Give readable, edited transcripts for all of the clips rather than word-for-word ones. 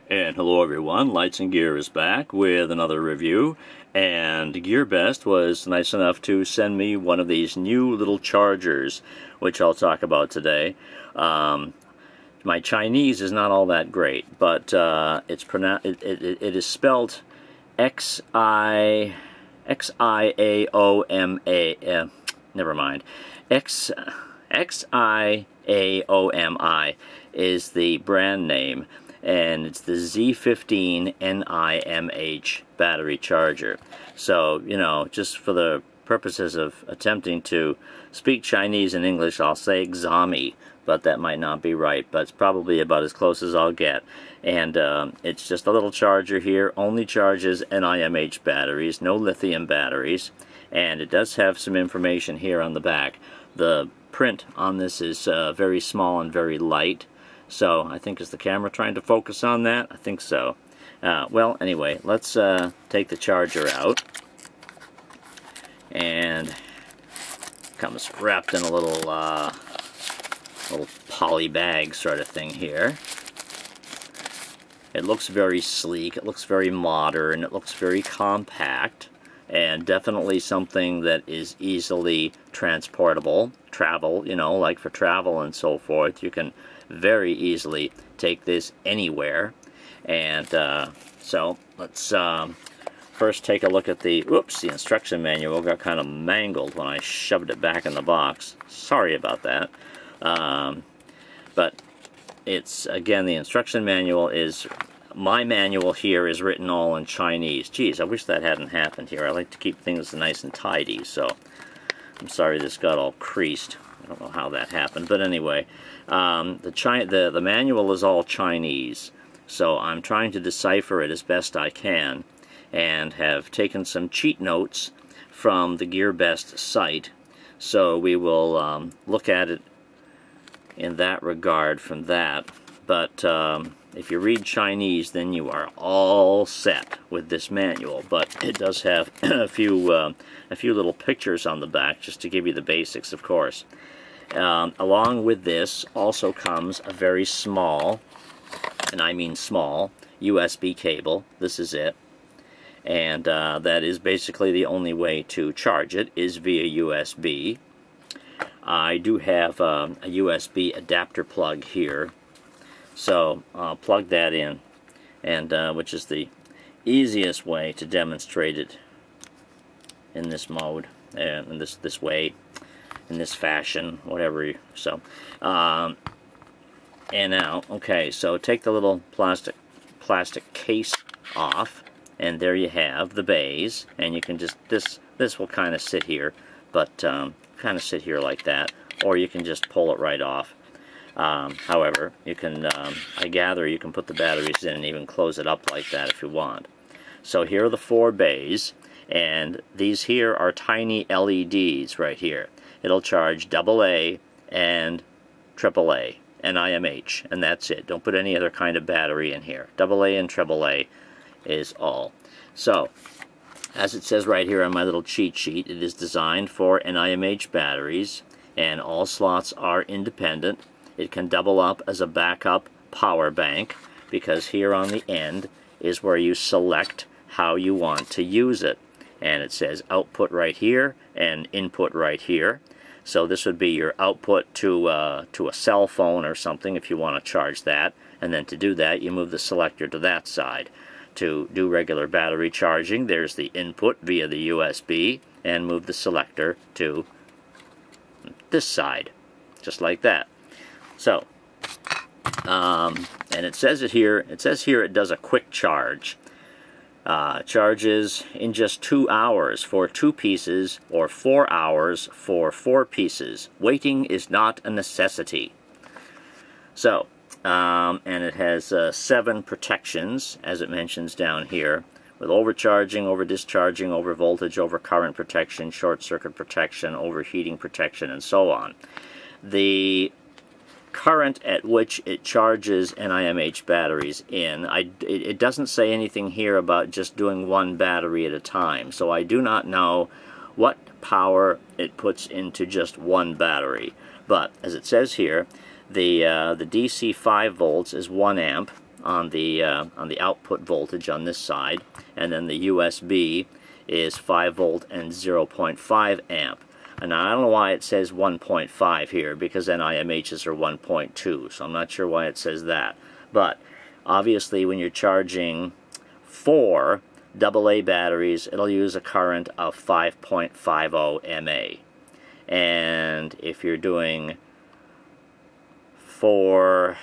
And hello everyone, Lights and Gear is back with another review, and GearBest was nice enough to send me one of these new little chargers, which I'll talk about today. My Chinese is not all that great, but it is spelled Xiaomi, never mind, Xiaomi is the brand name, and it's the Z15 NiMH battery charger. So, you know, just for the purposes of attempting to speak Chinese and English, I'll say Xiaomi, but that might not be right, but it's probably about as close as I'll get. And it's just a little charger here, only charges NiMH batteries, no lithium batteries, and it does have some information here on the back. The print on this is very small and very light. So, I think, is the camera trying to focus on that? I think so. Well, anyway, let's take the charger out. And comes wrapped in a little poly bag sort of thing here. It looks very sleek, it looks very modern, it looks very compact, and definitely something that is easily transportable. Travel, you know, like for travel and so forth, you can very easily take this anywhere. And so let's first take a look at the instruction manual. Got kind of mangled when I shoved it back in the box. Sorry about that. But it's, again, the instruction manual is, my manual here is written all in Chinese. Geez, I wish that hadn't happened here. I like to keep things nice and tidy, so I'm sorry this got all creased. I don't know how that happened, but anyway, the manual is all Chinese, so I'm trying to decipher it as best I can, and have taken some cheat notes from the GearBest site, so we will look at it in that regard from that. But if you read Chinese, then you are all set with this manual. But it does have a few little pictures on the back, just to give you the basics, of course. Along with this also comes a very small, and I mean small, USB cable. This is it. And that is basically the only way to charge it, is via USB. I do have a USB adapter plug here, so I'll plug that in, and which is the easiest way to demonstrate it in this mode, in this way, in this fashion, whatever. So, and now, okay, so take the little plastic case off, and there you have the bays, and you can just, this will kind of sit here, but kind of sit here like that, or you can just pull it right off. However, you can, I gather you can put the batteries in and even close it up like that if you want. So here are the 4 bays, and these here are tiny LEDs right here. It'll charge AA and AAA, NiMH, and that's it. Don't put any other kind of battery in here. AA and AAA is all. So, as it says right here on my little cheat sheet, it is designed for NiMH batteries, and all slots are independent. It can double up as a backup power bank, because here on the end is where you select how you want to use it. And it says output right here and input right here. So this would be your output to a cell phone or something if you want to charge that. And then to do that, you move the selector to that side. To do regular battery charging, there's the input via the USB, and move the selector to this side, just like that. So, and it says it here. It says here it does a quick charge. Charges in just 2 hours for 2 pieces, or 4 hours for 4 pieces. Waiting is not a necessity. So, and it has 7 protections, as it mentions down here, with overcharging, over discharging, over voltage, over current protection, short circuit protection, overheating protection, and so on. The current at which it charges NiMH batteries in, it doesn't say anything here about just doing one battery at a time, so I do not know what power it puts into just one battery. But as it says here, the DC 5 volts is 1 amp, on the output voltage on this side, and then the USB is 5 volt and 0.5 amp. And I don't know why it says 1.5 here, because NiMHs are 1.2, so I'm not sure why it says that. But obviously when you're charging 4 AA batteries, it'll use a current of 5.50 mA. And if you're doing 4...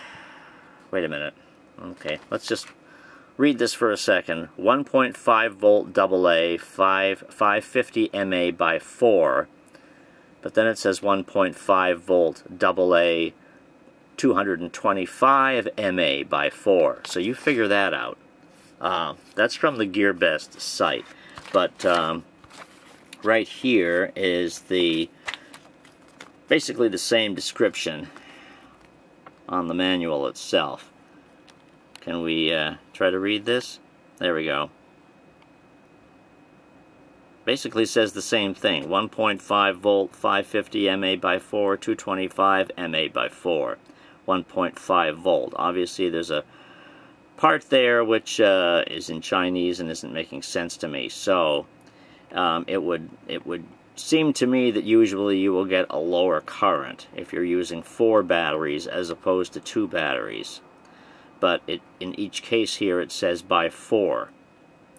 wait a minute. Okay, let's just read this for a second. 1.5 volt AA, 550 mA by 4. But then it says 1.5 volt AA, 225 mA by 4. So you figure that out. That's from the GearBest site. But right here is basically the same description on the manual itself. Can we try to read this? There we go. Basically says the same thing. 1.5 volt, 550 mA by 4, 225 mA by 4. 1.5 volt. Obviously there's a part there which is in Chinese and isn't making sense to me. So it would seem to me that usually you will get a lower current if you're using 4 batteries as opposed to 2 batteries. But in each case here it says by 4.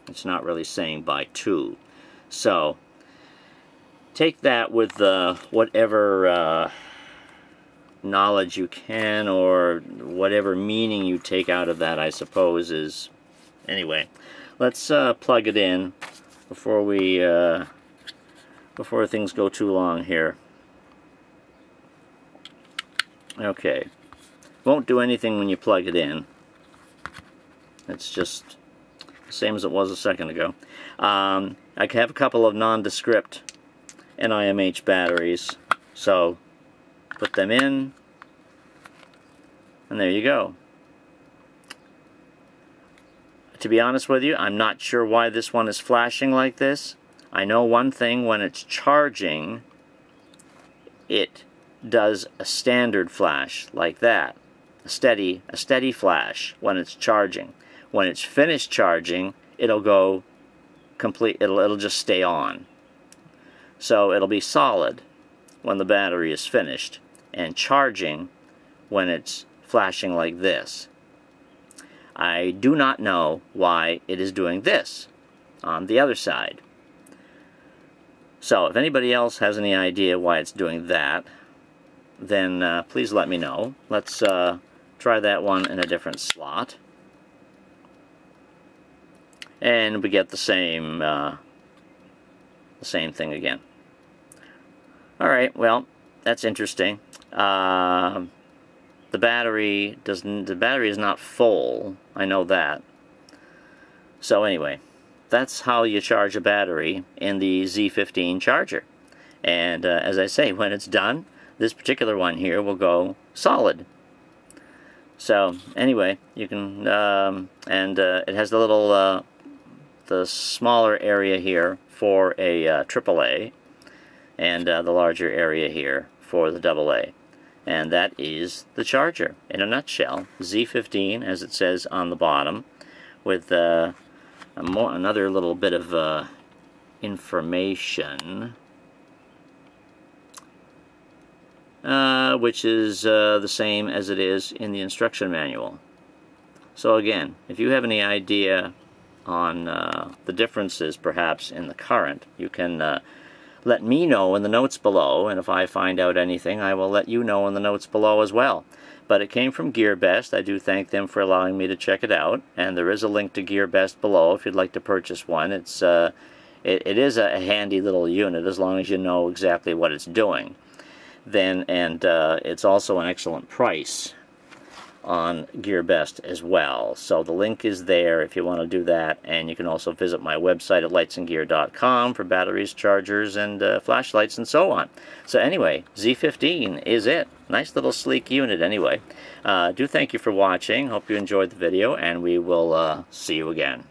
It's not really saying by 2. So take that with whatever knowledge you can, or whatever meaning you take out of that, I suppose. Is anyway, let's plug it in before we before things go too long here. Okay, won't do anything when you plug it in. It's just the same as it was a second ago. I have a couple of nondescript NiMH batteries, so put them in, and there you go. To be honest with you, I'm not sure why this one is flashing like this. I know one thing: when it's charging, it does a standard flash like that, a steady flash when it's charging. When it's finished charging, it'll go complete. It'll just stay on. So it'll be solid when the battery is finished, and charging when it's flashing like this. I do not know why it is doing this on the other side. So if anybody else has any idea why it's doing that, then please let me know. Let's try that one in a different slot, and we get the same thing again. All right, well, that's interesting. The battery is not full. I know that. So anyway, that's how you charge a battery in the Z15 charger. And as I say, when it's done, this particular one here will go solid. So anyway, you can it has the little the smaller area here for a AAA, and the larger area here for the AA. And that is the charger in a nutshell. Z15, as it says on the bottom, with another little bit of information, which is the same as it is in the instruction manual. So again, if you have any idea on the differences perhaps in the current, you can let me know in the notes below, and if I find out anything, I will let you know in the notes below as well. But it came from GearBest. I do thank them for allowing me to check it out, and there is a link to GearBest below if you'd like to purchase one. It is a handy little unit as long as you know exactly what it's doing. And it's also an excellent price on GearBest as well. So the link is there if you want to do that, and you can also visit my website at lightsandgear.com for batteries, chargers, and flashlights, and so on. So anyway, Z15 is it. Nice little sleek unit anyway. Do thank you for watching. Hope you enjoyed the video, and we will see you again.